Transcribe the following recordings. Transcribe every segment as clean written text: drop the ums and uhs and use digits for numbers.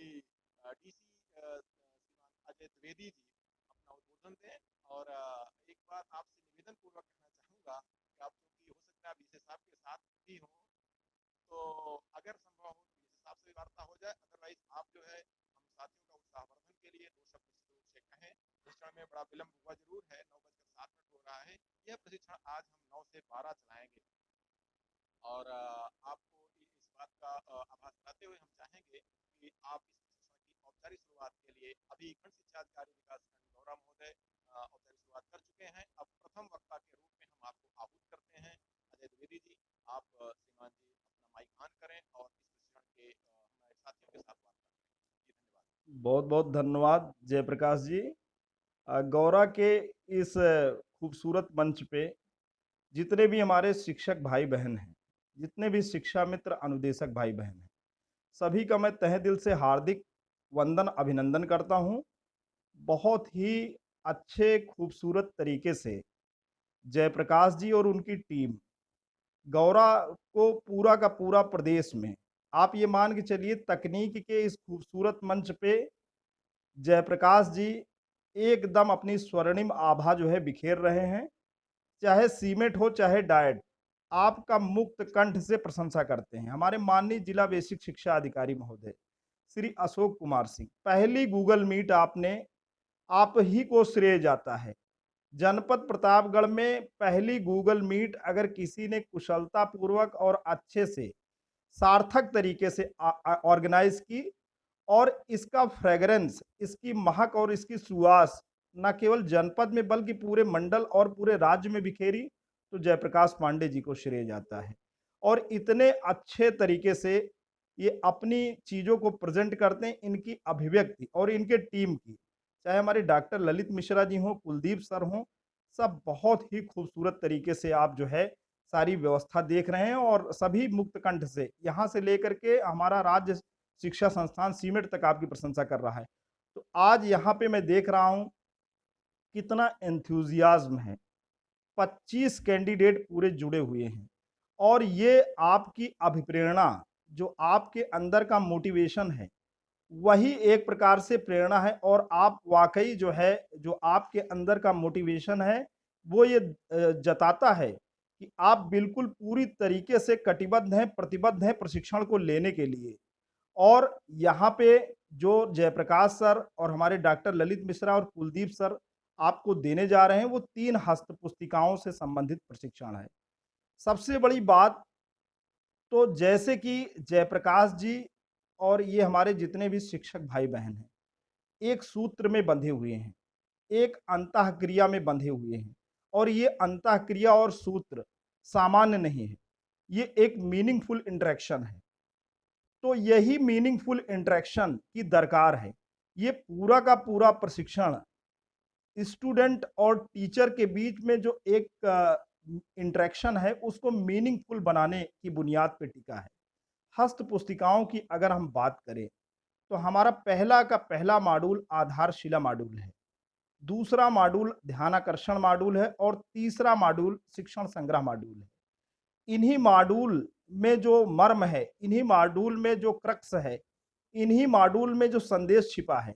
DC श्रीमान अजय द्विवेदी जी अपना उद्बोधन दें। और एक बात आपसे निवेदन पूर्वक कहना चाहूँगा कि आप चूँकि हो सकता है बीसी साहब के साथ भी हों, तो अगर संभव हो तो बीसी साहब से भी वार्ता हो जाए। अदरवाइज आप जो है हम साथियों का उत्साहवर्धन के लिए 2 शब्द निश्चित रूप से कहें। प्रशिक्षण में बड़ा विलंब हुआ ज़रूर है, 9 बजकर 7 मिनट हो रहा है। यह प्रशिक्षण आज हम 9 से 12 चलाएँगे। और आपको इस बात का आभास दिलाते हुए हम चाहेंगे कि आप इस प्रशिक्षण की औपचारिक शुरुआत के लिए अभी खंड शिक्षा अधिकारी विकास खंड गौरव महोदय औपचारिक शुरुआत कर चुके हैं। अब प्रथम वक्ता के रूप में हम आपको आहूत करते हैं। अजय द्विवेदी जी, आप श्रीमान जी अपना माइक ऑन करें और इस प्रशिक्षण के हमारे साथियों के साथ वार्ता करें। जी धन्यवाद। बहुत बहुत धन्यवाद जयप्रकाश जी। गौरा के इस खूबसूरत मंच पे जितने भी हमारे शिक्षक भाई बहन हैं, जितने भी शिक्षा मित्र अनुदेशक भाई बहन हैं, सभी का मैं तहे दिल से हार्दिक वंदन अभिनंदन करता हूं। बहुत ही अच्छे खूबसूरत तरीके से जयप्रकाश जी और उनकी टीम गौरा को पूरा का पूरा प्रदेश में, आप ये मान के चलिए, तकनीक के इस खूबसूरत मंच पे जयप्रकाश जी एकदम अपनी स्वर्णिम आभा जो है बिखेर रहे हैं। चाहे सीमेंट हो चाहे डाइट, आपका मुक्त कंठ से प्रशंसा करते हैं हमारे माननीय जिला बेसिक शिक्षा अधिकारी महोदय श्री अशोक कुमार सिंह। पहली गूगल मीट आपने, आप ही को श्रेय जाता है। जनपद प्रतापगढ़ में पहली गूगल मीट अगर किसी ने कुशलता पूर्वक और अच्छे से सार्थक तरीके से ऑर्गेनाइज की, और इसका फ्रेग्रेंस, इसकी महक और इसकी सुवास न केवल जनपद में बल्कि पूरे मंडल और पूरे राज्य में बिखेरी, तो जयप्रकाश पांडे जी को श्रेय जाता है। और इतने अच्छे तरीके से ये अपनी चीज़ों को प्रेजेंट करते हैं, इनकी अभिव्यक्ति और इनके टीम की, चाहे हमारे डॉक्टर ललित मिश्रा जी हों, कुलदीप सर हों, सब बहुत ही खूबसूरत तरीके से आप जो है सारी व्यवस्था देख रहे हैं। और सभी मुक्त कंठ से यहाँ से लेकर के हमारा राज्य शिक्षा संस्थान सीमेंट तक आपकी प्रशंसा कर रहा है। तो आज यहाँ पे मैं देख रहा हूँ कितना एंथुजियाज्म है। 25 कैंडिडेट पूरे जुड़े हुए हैं, और ये आपकी अभिप्रेरणा, जो आपके अंदर का मोटिवेशन है, वही एक प्रकार से प्रेरणा है। और आप वाकई जो है, जो आपके अंदर का मोटिवेशन है, वो ये जताता है कि आप बिल्कुल पूरी तरीके से कटिबद्ध हैं, प्रतिबद्ध हैं प्रशिक्षण को लेने के लिए। और यहाँ पे जो जयप्रकाश सर और हमारे डॉक्टर ललित मिश्रा और कुलदीप सर आपको देने जा रहे हैं, वो 3 हस्त पुस्तिकाओं से संबंधित प्रशिक्षण है। सबसे बड़ी बात, तो जैसे कि जयप्रकाश जी और ये हमारे जितने भी शिक्षक भाई बहन हैं, एक सूत्र में बंधे हुए हैं, एक अंतःक्रिया में बंधे हुए हैं। और ये अंतःक्रिया और सूत्र सामान्य नहीं है, ये एक मीनिंगफुल इंटरेक्शन है। तो यही मीनिंगफुल इंटरेक्शन की दरकार है। ये पूरा का पूरा प्रशिक्षण स्टूडेंट और टीचर के बीच में जो एक इंटरेक्शन है, उसको मीनिंगफुल बनाने की बुनियाद पर टिका है। हस्त पुस्तिकाओं की अगर हम बात करें, तो हमारा पहला का पहला मॉड्यूल आधारशिला मॉड्यूल है, दूसरा मॉड्यूल ध्यानाकर्षण मॉड्यूल है, और तीसरा मॉड्यूल शिक्षण संग्रह मॉड्यूल है। इन्हीं मॉड्यूल में जो मर्म है, इन्हीं मॉड्यूल में जो क्रक्स है, इन्हीं मॉड्यूल में जो संदेश छिपा है,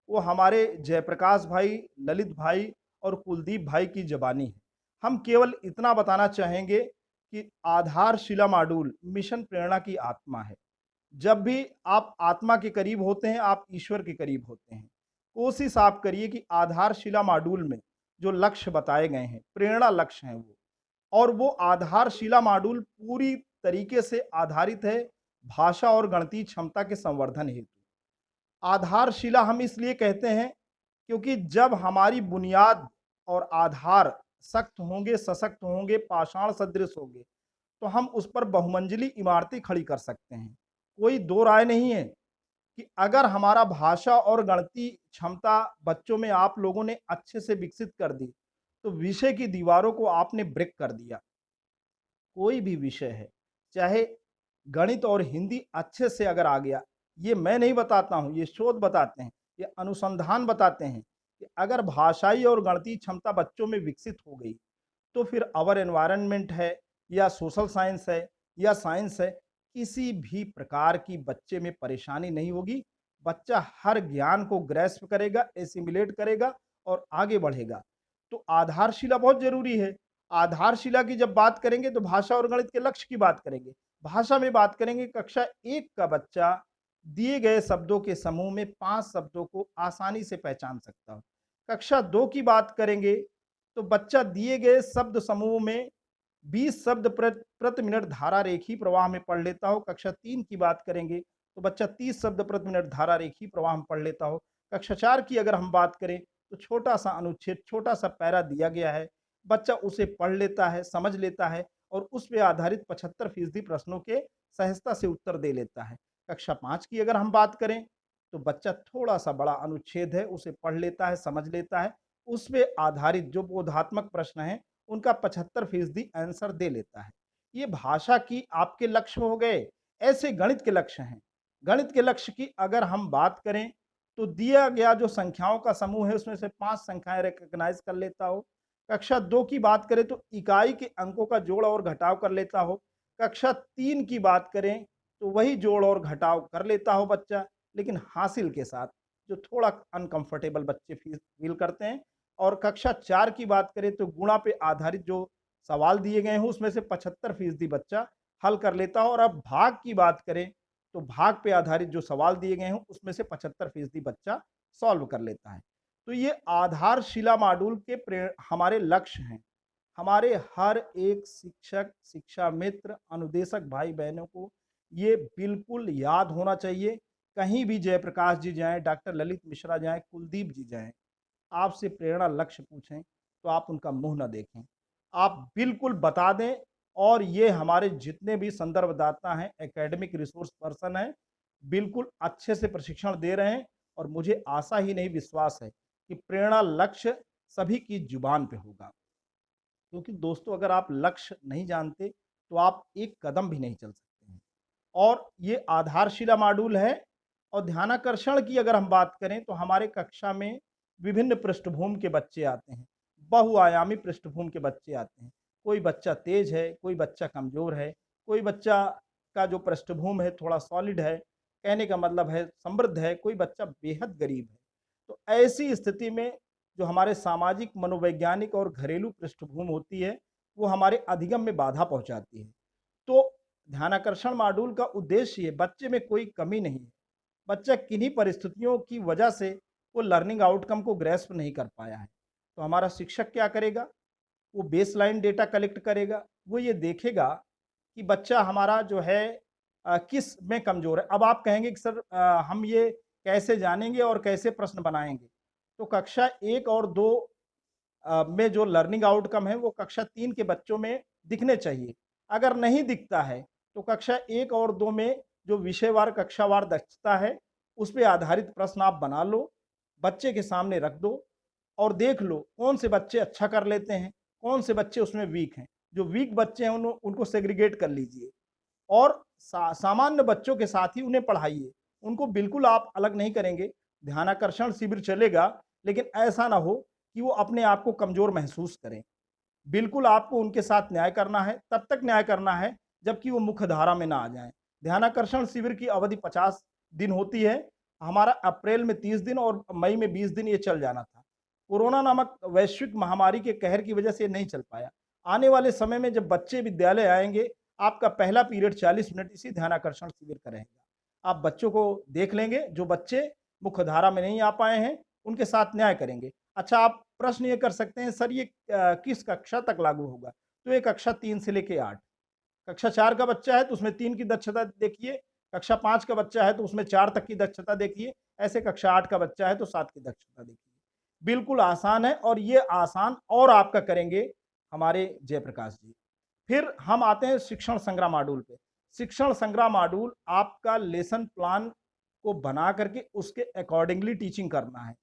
वो हमारे जयप्रकाश भाई, ललित भाई और कुलदीप भाई की ज़बानी है। हम केवल इतना बताना चाहेंगे कि आधारशिला मॉड्यूल मिशन प्रेरणा की आत्मा है। जब भी आप आत्मा के करीब होते हैं, आप ईश्वर के करीब होते हैं। कोशिश आप करिए कि आधारशिला मॉड्यूल में जो लक्ष्य बताए गए हैं, प्रेरणा लक्ष्य हैं वो, और वो आधारशिला मॉड्यूल पूरी तरीके से आधारित है भाषा और गणितीय क्षमता के संवर्धन हेतु। आधारशिला हम इसलिए कहते हैं क्योंकि जब हमारी बुनियाद और आधार सख्त होंगे, सशक्त होंगे, पाषाण सदृश होंगे, तो हम उस पर बहुमंजिली इमारतें खड़ी कर सकते हैं। कोई दो राय नहीं है कि अगर हमारा भाषा और गणितीय क्षमता बच्चों में आप लोगों ने अच्छे से विकसित कर दी, तो विषय की दीवारों को आपने ब्रेक कर दिया। कोई भी विषय है, चाहे गणित और हिंदी अच्छे से अगर आ गया, ये मैं नहीं बताता हूँ, ये शोध बताते हैं, ये अनुसंधान बताते हैं कि अगर भाषाई और गणितीय क्षमता बच्चों में विकसित हो गई, तो फिर अवर एनवायरनमेंट है या सोशल साइंस है या साइंस है, किसी भी प्रकार की बच्चे में परेशानी नहीं होगी। बच्चा हर ज्ञान को ग्रैस्प करेगा, एसिमिलेट करेगा और आगे बढ़ेगा। तो आधारशिला बहुत ज़रूरी है। आधारशिला की जब बात करेंगे तो भाषा और गणित के लक्ष्य की बात करेंगे। भाषा में बात करेंगे, कक्षा 1 का बच्चा दिए गए शब्दों के समूह में 5 शब्दों को आसानी से पहचान सकता हो। कक्षा 2 की बात करेंगे तो बच्चा दिए गए शब्द समूह में 20 शब्द प्रति मिनट धारा रेखी प्रवाह में पढ़ लेता हो। कक्षा 3 की बात करेंगे तो बच्चा 30 शब्द प्रति मिनट धारा रेखी प्रवाह में पढ़ लेता हो। कक्षा 4 की अगर हम बात करें तो छोटा सा अनुच्छेद, छोटा सा पैरा दिया गया है, बच्चा उसे पढ़ लेता है, समझ लेता है और उस पे आधारित 75% प्रश्नों के सहजता से उत्तर दे लेता है। कक्षा 5 की अगर हम बात करें तो बच्चा थोड़ा सा बड़ा अनुच्छेद है उसे पढ़ लेता है, समझ लेता है, उस पे आधारित जो बोधात्मक प्रश्न हैं उनका 75% आंसर दे लेता है। ये भाषा की आपके लक्ष्य हो गए। ऐसे गणित के लक्ष्य हैं। गणित के लक्ष्य की अगर हम बात करें तो दिया गया जो संख्याओं का समूह है उसमें से 5 संख्याएं रिकॉग्नाइज कर लेता हो। कक्षा 2 की बात करें तो इकाई के अंकों का जोड़ और घटाव कर लेता हो। कक्षा 3 की बात करें तो वही जोड़ और घटाव कर लेता हो बच्चा, लेकिन हासिल के साथ, जो थोड़ा अनकंफर्टेबल बच्चे फील करते हैं। और कक्षा 4 की बात करें तो गुणा पे आधारित जो सवाल दिए गए हैं उसमें से 75% बच्चा हल कर लेता हो। और अब भाग की बात करें तो भाग पे आधारित जो सवाल दिए गए हैं उसमें से 75% बच्चा सॉल्व कर लेता है। तो ये आधारशिला मॉड्यूल के हमारे लक्ष्य हैं। हमारे हर एक शिक्षक, शिक्षा मित्र, अनुदेशक भाई बहनों को ये बिल्कुल याद होना चाहिए। कहीं भी जयप्रकाश जी जाएं, डॉक्टर ललित मिश्रा जाएं, कुलदीप जी जाएं, आपसे प्रेरणा लक्ष्य पूछें तो आप उनका मुंह ना देखें, आप बिल्कुल बता दें। और ये हमारे जितने भी संदर्भदाता हैं, एकेडमिक रिसोर्स पर्सन हैं, बिल्कुल अच्छे से प्रशिक्षण दे रहे हैं। और मुझे आशा ही नहीं, विश्वास है कि प्रेरणा लक्ष्य सभी की जुबान पे होगा। क्योंकि दोस्तों अगर आप लक्ष्य नहीं जानते तो आप एक कदम भी नहीं चल सकते हैं। और ये आधारशिला मॉड्यूल है। और ध्यानाकर्षण की अगर हम बात करें तो हमारे कक्षा में विभिन्न पृष्ठभूमि के बच्चे आते हैं, बहुआयामी पृष्ठभूमि के बच्चे आते हैं। कोई बच्चा तेज है, कोई बच्चा कमजोर है, कोई बच्चा का जो पृष्ठभूमि है थोड़ा सॉलिड है, कहने का मतलब है समृद्ध है, कोई बच्चा बेहद गरीब है। तो ऐसी स्थिति में जो हमारे सामाजिक, मनोवैज्ञानिक और घरेलू पृष्ठभूमि होती है वो हमारे अधिगम में बाधा पहुंचाती है। तो ध्यानाकर्षण मॉड्यूल का उद्देश्य ये, बच्चे में कोई कमी नहीं है, बच्चा किन्हीं परिस्थितियों की वजह से वो लर्निंग आउटकम को ग्रैस्प नहीं कर पाया है। तो हमारा शिक्षक क्या करेगा, वो बेसलाइन डेटा कलेक्ट करेगा, वो ये देखेगा कि बच्चा हमारा जो है किस में कमज़ोर है। अब आप कहेंगे कि सर हम ये कैसे जानेंगे और कैसे प्रश्न बनाएँगे? तो कक्षा 1 और 2 में जो लर्निंग आउटकम है वो कक्षा 3 के बच्चों में दिखने चाहिए। अगर नहीं दिखता है तो कक्षा 1 और 2 में जो विषयवार, कक्षावार दक्षता है उस पे आधारित प्रश्न आप बना लो, बच्चे के सामने रख दो और देख लो कौन से बच्चे अच्छा कर लेते हैं, कौन से बच्चे उसमें वीक हैं। जो वीक बच्चे हैं उनको सेग्रीगेट कर लीजिए और सामान्य बच्चों के साथ ही उन्हें पढ़ाइए। उनको बिल्कुल आप अलग नहीं करेंगे। ध्यानाकर्षण शिविर चलेगा, लेकिन ऐसा ना हो कि वो अपने आप को कमज़ोर महसूस करें। बिल्कुल आपको उनके साथ न्याय करना है, तब तक न्याय करना है जबकि वो मुख्य धारा में ना आ जाएँ। ध्यानाकर्षण शिविर की अवधि 50 दिन होती है। हमारा अप्रैल में 30 दिन और मई में 20 दिन ये चल जाना था। कोरोना नामक वैश्विक महामारी के कहर की वजह से ये नहीं चल पाया। आने वाले समय में जब बच्चे विद्यालय आएँगे, आपका पहला पीरियड 40 मिनट इसी ध्यानाकर्षण शिविर का रहेगा। आप बच्चों को देख लेंगे, जो बच्चे मुख्य धारा में नहीं आ पाए हैं, उनके साथ न्याय करेंगे। अच्छा, आप प्रश्न ये कर सकते हैं, सर ये किस कक्षा तक लागू होगा? तो ये कक्षा 3 से लेके 8। कक्षा 4 का बच्चा है तो उसमें 3 की दक्षता देखिए, कक्षा 5 का बच्चा है तो उसमें 4 तक की दक्षता देखिए, ऐसे कक्षा 8 का बच्चा है तो 7 की दक्षता देखिए। बिल्कुल आसान है और ये आसान और आपका करेंगे हमारे जयप्रकाश जी। फिर हम आते हैं शिक्षण संग्रह मॉड्यूल पे। शिक्षण संग्रह मॉड्यूल आपका लेसन प्लान को बना करके उसके अकॉर्डिंगली टीचिंग करना है।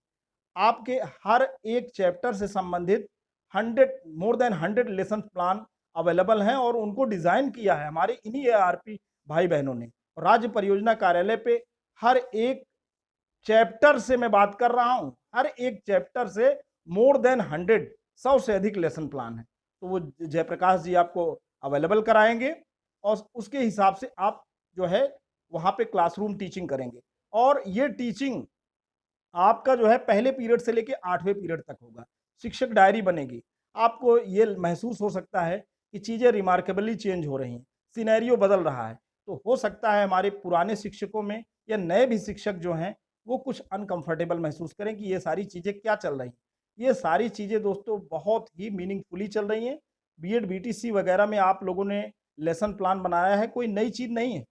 आपके हर एक चैप्टर से संबंधित 100 more than 100 lesson plan available हैं और उनको डिजाइन किया है हमारे इन्हीं एआरपी भाई बहनों ने। और राज्य परियोजना कार्यालय पे हर एक चैप्टर से मैं बात कर रहा हूं, हर एक चैप्टर से मोर देन 100, 100 से अधिक लेसन प्लान है। तो वो जयप्रकाश जी आपको अवेलेबल कराएंगे और उसके हिसाब से आप जो है वहां पे क्लासरूम टीचिंग करेंगे। और ये टीचिंग आपका जो है पहले पीरियड से लेके 8वें पीरियड तक होगा। शिक्षक डायरी बनेगी। आपको ये महसूस हो सकता है कि चीज़ें रिमार्केबली चेंज हो रही हैं, सिनेरियो बदल रहा है। तो हो सकता है हमारे पुराने शिक्षकों में या नए भी शिक्षक जो हैं, वो कुछ अनकंफर्टेबल महसूस करें कि ये सारी चीज़ें क्या चल रही हैं। ये सारी चीज़ें दोस्तों बहुत ही मीनिंगफुली चल रही हैं। बीएड, बीटीसी वगैरह में आप लोगों ने लेसन प्लान बनाया है, कोई नई चीज़ नहीं है।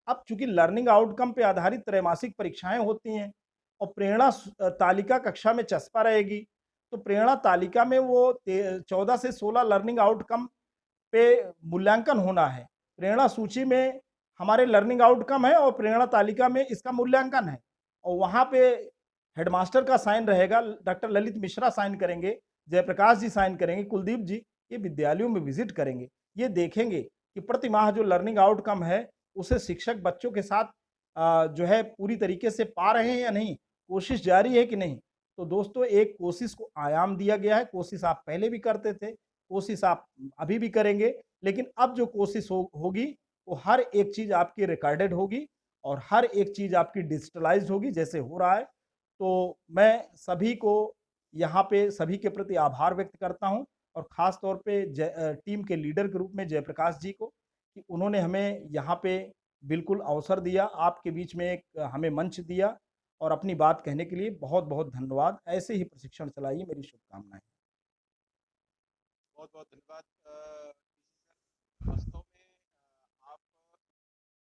अब चूँकि लर्निंग आउटकम पे आधारित त्रैमासिक परीक्षाएँ होती हैं और प्रेरणा तालिका कक्षा में चस्पा रहेगी, तो प्रेरणा तालिका में वो 14 से 16 लर्निंग आउटकम पे मूल्यांकन होना है। प्रेरणा सूची में हमारे लर्निंग आउटकम है और प्रेरणा तालिका में इसका मूल्यांकन है और वहाँ पे हेडमास्टर का साइन रहेगा, डॉक्टर ललित मिश्रा साइन करेंगे, जयप्रकाश जी साइन करेंगे, कुलदीप जी ये विद्यालयों में विजिट करेंगे। ये देखेंगे कि प्रति माह जो लर्निंग आउटकम है, उसे शिक्षक बच्चों के साथ जो है पूरी तरीके से पा रहे हैं या नहीं, कोशिश जारी है कि नहीं। तो दोस्तों एक कोशिश को आयाम दिया गया है, कोशिश आप पहले भी करते थे, कोशिश आप अभी भी करेंगे, लेकिन अब जो कोशिश होगी वो हर एक चीज़ आपकी रिकॉर्डेड होगी और हर एक चीज़ आपकी डिजिटलाइज्ड होगी जैसे हो रहा है। तो मैं सभी को यहाँ पे सभी के प्रति आभार व्यक्त करता हूँ और ख़ास तौर पे टीम के लीडर के रूप में जयप्रकाश जी को कि उन्होंने हमें यहाँ पे बिल्कुल अवसर दिया, आपके बीच में एक हमें मंच दिया और अपनी बात कहने के लिए बहुत-बहुत धन्यवाद। ऐसे ही प्रशिक्षण चलाइए, मेरी शुभकामनाएँ। बहुत बहुत धन्यवाद। वास्तव